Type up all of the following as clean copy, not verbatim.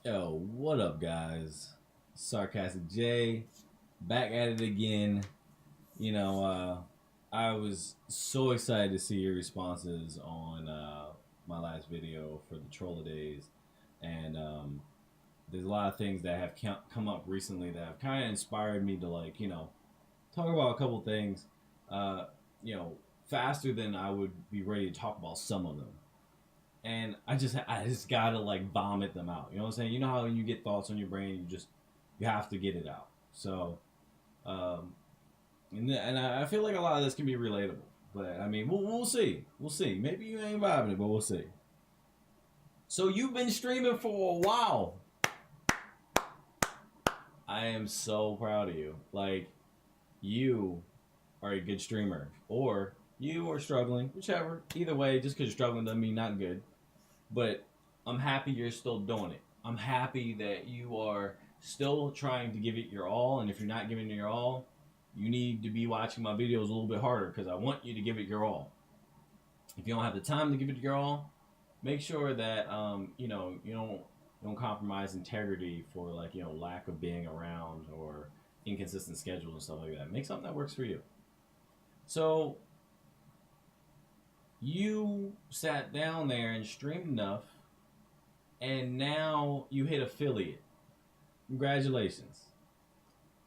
Yo, what up, guys? Sarcastic J, back at it again. You know, I was so excited to see your responses on my last video for the Troller Days, and there's a lot of things that have come up recently that have kind of inspired me to talk about a couple things, uh, you know, faster than I would be ready to talk about some of them. And I just gotta like vomit them out. You know what I'm saying? You know how you get thoughts on your brain, you have to get it out. So, um, and I feel like a lot of this can be relatable. But I mean, we'll see. We'll see. Maybe you ain't vibing it, but we'll see. So you've been streaming for a while. I am so proud of you. Like, you are a good streamer, or you are struggling, whichever. Either way, just because you're struggling doesn't mean not good. But I'm happy you're still doing it. I'm happy that you are still trying to give it your all. And if you're not giving it your all, you need to be watching my videos a little bit harder because I want you to give it your all. If you don't have the time to give it your all, make sure that you don't compromise integrity for lack of being around or inconsistent schedules and stuff like that. Make something that works for you. So you sat down there and streamed enough and now you hit affiliate. Congratulations.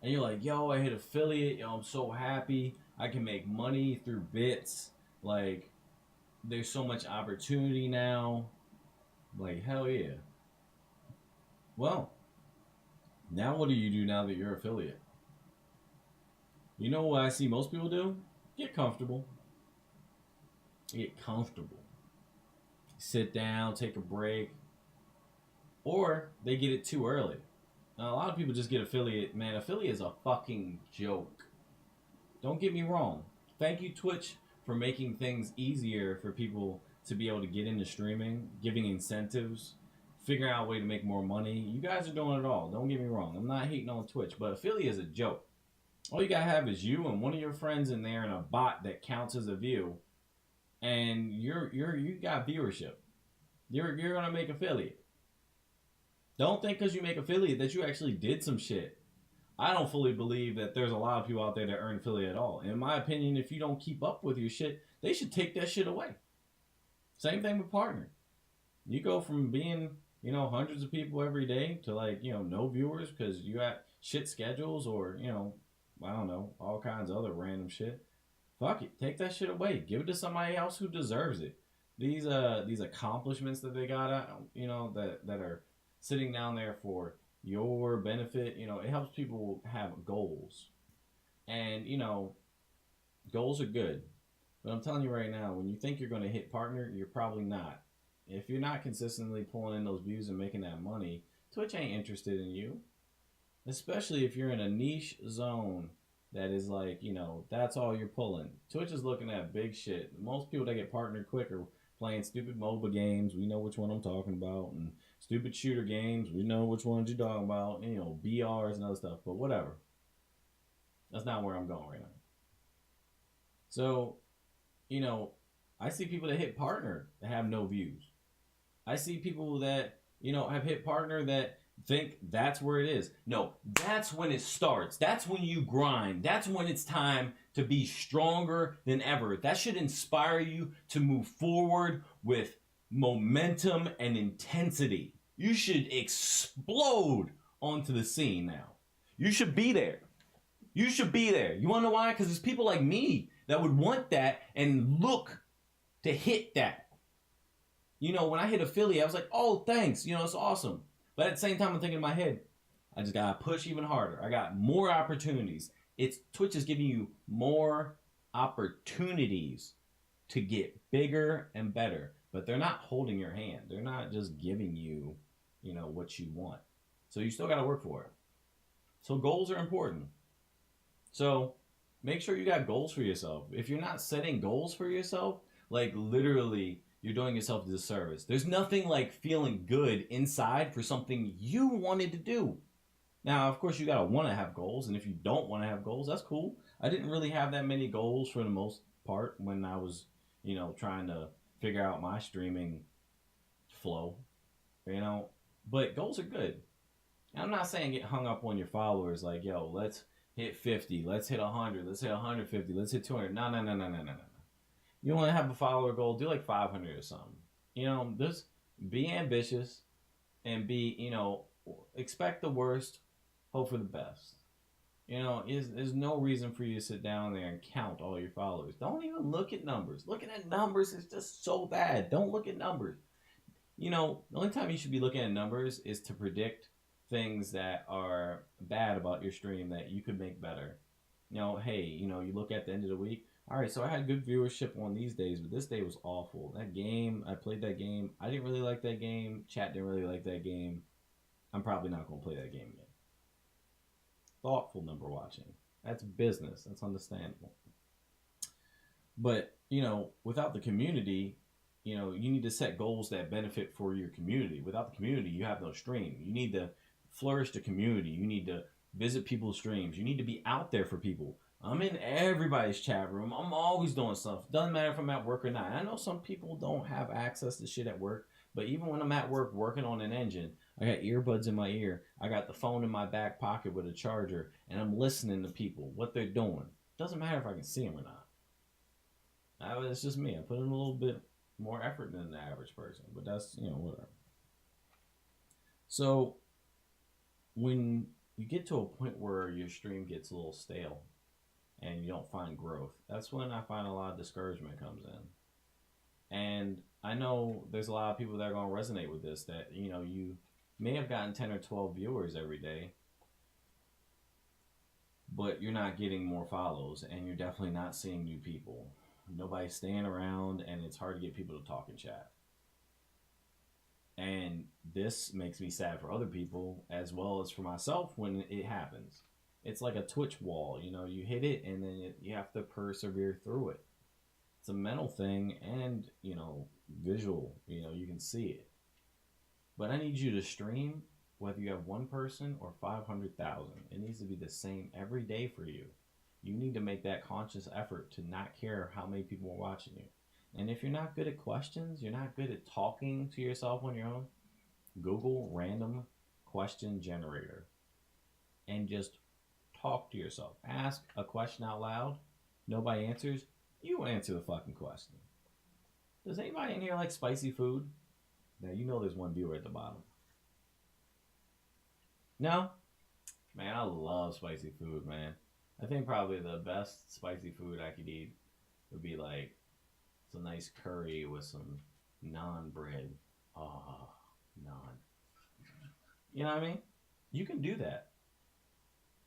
And you're like, yo, I hit affiliate. Yo, I'm so happy. I can make money through bits. Like, there's so much opportunity now. Like, hell yeah. Well, now what do you do now that you're affiliate? You know what I see most people do? Get comfortable. Get comfortable. Sit down, take a break, or they get it too early. Now, a lot of people just get affiliate. Man, affiliate is a fucking joke. Don't get me wrong. Thank you, Twitch, for making things easier for people to be able to get into streaming, giving incentives, figuring out a way to make more money. You guys are doing it all. Don't get me wrong. I'm not hating on Twitch, but affiliate is a joke. All you gotta have is you and one of your friends in there and a bot that counts as a view, and you got viewership. You're gonna make affiliate. Don't think because you make affiliate that you actually did some shit. I don't fully believe that there's a lot of people out there that earn affiliate at all. In my opinion, if you don't keep up with your shit, they should take that shit away. Same thing with partner. You go from being, hundreds of people every day to no viewers because you got shit schedules or, I don't know, all kinds of other random shit. Fuck it. Take that shit away. Give it to somebody else who deserves it. These accomplishments that they got, that are sitting down there for your benefit, it helps people have goals. And, goals are good. But I'm telling you right now, when you think you're going to hit partner, you're probably not. If you're not consistently pulling in those views and making that money, Twitch ain't interested in you. Especially if you're in a niche zone that is that's all you're pulling. Twitch is looking at big shit. Most people that get partnered quick are playing stupid MOBA games. We know which one I'm talking about. And stupid shooter games. We know which ones you're talking about. And, BRs and other stuff. But whatever. That's not where I'm going right now. So, I see people that hit partner that have no views. I see people that, have hit partner that think that's where it is. No, that's when it starts. That's when you grind. That's when it's time to be stronger than ever. That should inspire you to move forward with momentum and intensity. You should explode onto the scene now. You should be there. You should be there. You want to know why? Because there's people like me that would want that and look to hit that. When I hit affiliate, I was like, oh, thanks. It's awesome. But at the same time, I'm thinking in my head, I just got to push even harder. I got more opportunities. Twitch is giving you more opportunities to get bigger and better. But they're not holding your hand. They're not just giving you, what you want. So you still got to work for it. So goals are important. So make sure you got goals for yourself. If you're not setting goals for yourself, literally, you're doing yourself a disservice. There's nothing like feeling good inside for something you wanted to do. Now, of course, you gotta want to have goals, and if you don't want to have goals, that's cool. I didn't really have that many goals for the most part when I was, trying to figure out my streaming flow. But goals are good. And I'm not saying get hung up on your followers like, yo, let's hit 50, let's hit 100, let's hit 150, let's hit 200. No, no, no, no, no, no, no. You want to have a follower goal, do like 500 or something. Just be ambitious and be, expect the worst, hope for the best. There's no reason for you to sit down there and count all your followers. Don't even look at numbers. Looking at numbers is just so bad. Don't look at numbers. The only time you should be looking at numbers is to predict things that are bad about your stream that you could make better. Hey, you look at the end of the week. All right, so I had good viewership on these days, but this day was awful. That game, I played that game. I didn't really like that game. Chat didn't really like that game. I'm probably not going to play that game again. Thoughtful number watching. That's business. That's understandable. But, without the community, you need to set goals that benefit for your community. Without the community, you have no stream. You need to flourish the community. You need to visit people's streams. You need to be out there for people. I'm in everybody's chat room. I'm always doing stuff. Doesn't matter if I'm at work or not. I know some people don't have access to shit at work, but even when I'm at work working on an engine, I got earbuds in my ear. I got the phone in my back pocket with a charger, and I'm listening to people, what they're doing. Doesn't matter if I can see them or not. It's just me. I put in a little bit more effort than the average person, but that's, whatever. So when you get to a point where your stream gets a little stale and you don't find growth, that's when I find a lot of discouragement comes in. And I know there's a lot of people that are going to resonate with this, that, you may have gotten 10 or 12 viewers every day, but you're not getting more follows, and you're definitely not seeing new people. Nobody's staying around, and it's hard to get people to talk and chat. And this makes me sad for other people as well as for myself when it happens. It's like a Twitch wall. You hit it, and then you have to persevere through it. It's a mental thing and, visual. You can see it. But I need you to stream, whether you have one person or 500,000. It needs to be the same every day for you. You need to make that conscious effort to not care how many people are watching you. And if you're not good at questions, you're not good at talking to yourself on your own, Google random question generator and just talk to yourself. Ask a question out loud. Nobody answers. You answer the fucking question. Does anybody in here like spicy food? Now, there's one viewer at the bottom. No? Man, I love spicy food, man. I think probably the best spicy food I could eat would be like some nice curry with some naan bread. Oh, naan. You know what I mean? You can do that.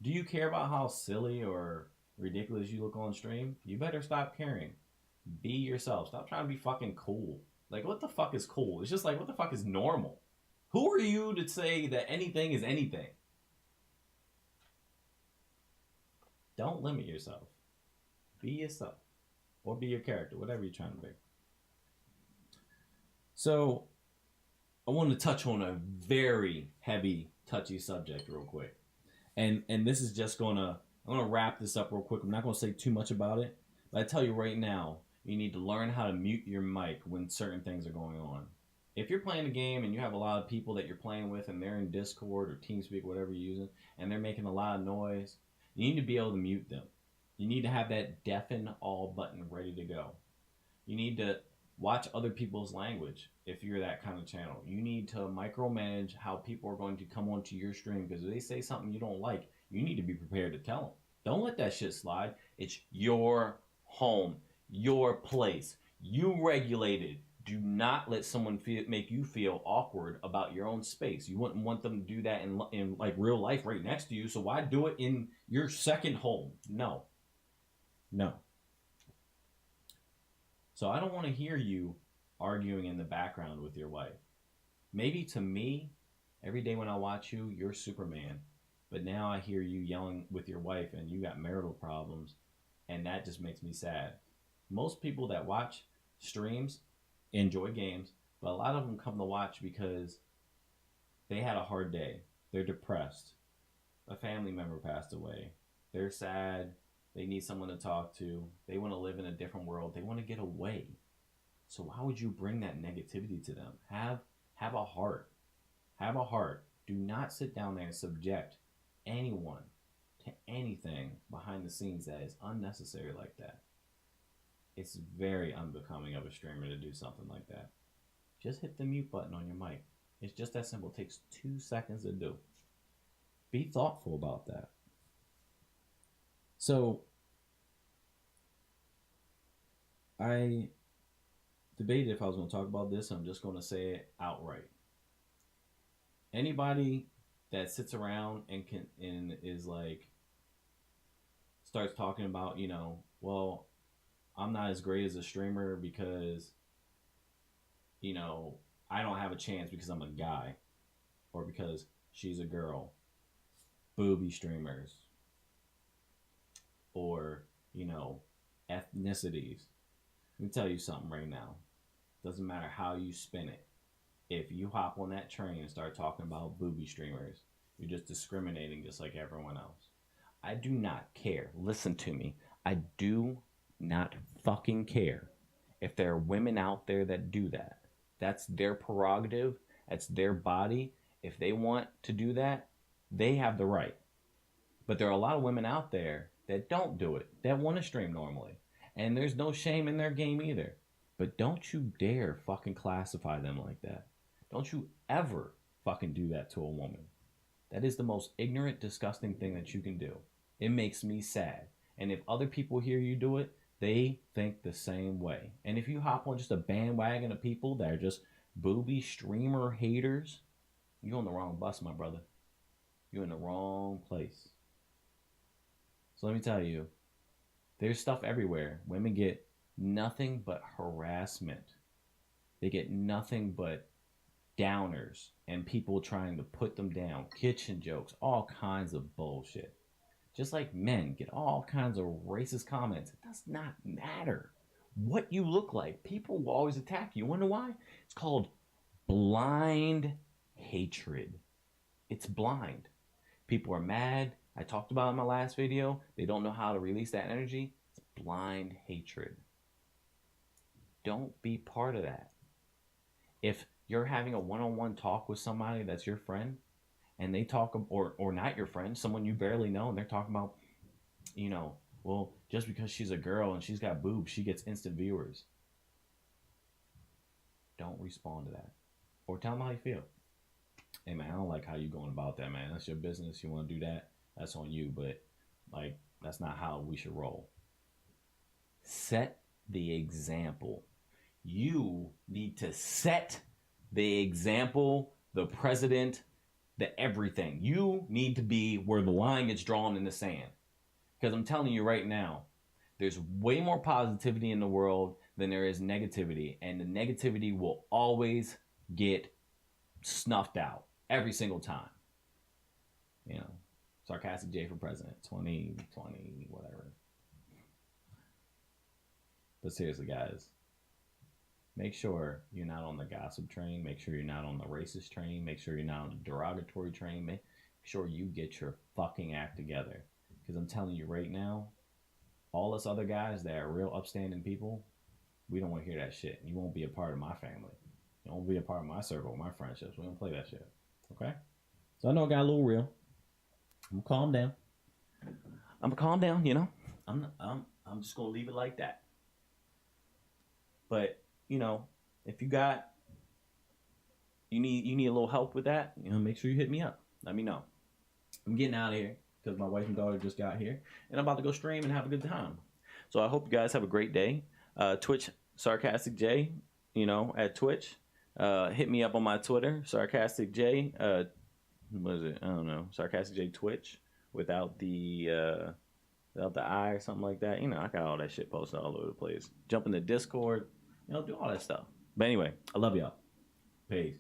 Do you care about how silly or ridiculous you look on stream? You better stop caring. Be yourself. Stop trying to be fucking cool. Like, what the fuck is cool? It's just like, what the fuck is normal? Who are you to say that anything is anything? Don't limit yourself. Be yourself. Or be your character, whatever you're trying to be. So, I want to touch on a very heavy, touchy subject real quick. And this is just I'm gonna wrap this up real quick. I'm not gonna say too much about it, but I tell you right now, you need to learn how to mute your mic when certain things are going on. If you're playing a game and you have a lot of people that you're playing with and they're in Discord or TeamSpeak, whatever you're using, and they're making a lot of noise, you need to be able to mute them. You need to have that deafen all button ready to go. You need to watch other people's language if you're that kind of channel. You need to micromanage how people are going to come onto your stream, because if they say something you don't like, you need to be prepared to tell them. Don't let that shit slide. It's your home, your place. You regulate it. Do not let someone make you feel awkward about your own space. You wouldn't want them to do that in like real life right next to you, so why do it in your second home? No. So I don't want to hear you arguing in the background with your wife. Maybe to me, every day when I watch you, you're Superman. But now I hear you yelling with your wife and you got marital problems, and that just makes me sad. Most people that watch streams enjoy games, but a lot of them come to watch because they had a hard day. They're depressed. A family member passed away. They're sad. They need someone to talk to. They want to live in a different world. They want to get away. So why would you bring that negativity to them? Have a heart. Have a heart. Do not sit down there and subject anyone to anything behind the scenes that is unnecessary like that. It's very unbecoming of a streamer to do something like that. Just hit the mute button on your mic. It's just that simple. It takes 2 seconds to do. Be thoughtful about that. So, I debated if I was going to talk about this. I'm just going to say it outright. Anybody that sits around and is like starts talking about, well, I'm not as great as a streamer because I don't have a chance because I'm a guy or because she's a girl. Booby streamers or ethnicities. Let me tell you something right now. Doesn't matter how you spin it. If you hop on that train and start talking about booby streamers, you're just discriminating just like everyone else. I do not care. Listen to me. I do not fucking care if there are women out there that do that. That's their prerogative. That's their body. If they want to do that, they have the right. But there are a lot of women out there that don't do it, that want to stream normally. And there's no shame in their game either. But don't you dare fucking classify them like that. Don't you ever fucking do that to a woman. That is the most ignorant, disgusting thing that you can do. It makes me sad. And if other people hear you do it, they think the same way. And if you hop on just a bandwagon of people that are just booby streamer haters, you're on the wrong bus, my brother. You're in the wrong place. So let me tell you, there's stuff everywhere. Women get nothing but harassment. They get nothing but downers and people trying to put them down. Kitchen jokes, all kinds of bullshit. Just like men get all kinds of racist comments. It does not matter what you look like. People will always attack you. You wonder why? It's called blind hatred. It's blind. People are mad. I talked about it in my last video. They don't know how to release that energy. It's blind hatred. Don't be part of that. If you're having a one-on-one talk with somebody that's your friend, and they talk, or not your friend, someone you barely know, and they're talking about, well, just because she's a girl and she's got boobs, she gets instant viewers. Don't respond to that. Or tell them how you feel. Hey, man, I don't like how you going about that, man. That's your business. You want to do that, that's on you. But, that's not how we should roll. Set the example. You need to set the example, the president, the everything. You need to be where the line gets drawn in the sand. Because I'm telling you right now, there's way more positivity in the world than there is negativity. And the negativity will always get snuffed out every single time. Sarcastic J for president, 2020, whatever. But seriously, guys, make sure you're not on the gossip train. Make sure you're not on the racist train. Make sure you're not on the derogatory train. Make sure you get your fucking act together. Because I'm telling you right now, all us other guys that are real upstanding people, we don't want to hear that shit. You won't be a part of my family. You won't be a part of my circle, my friendships. We don't play that shit. Okay? So I know I got a little real. I'm gonna calm down. I'm just gonna leave it like that. But if you need a little help with that, make sure you hit me up. Let me know. I'm getting out of here because my wife and daughter just got here, and I'm about to go stream and have a good time. So I hope you guys have a great day. Twitch Sarcastic J, at Twitch. Hit me up on my Twitter, Sarcastic J. What is it? I don't know. Sarcastic J Twitch without the I or something like that. I got all that shit posted all over the place. Jump in the Discord. Do all that stuff. But anyway, I love y'all. Peace.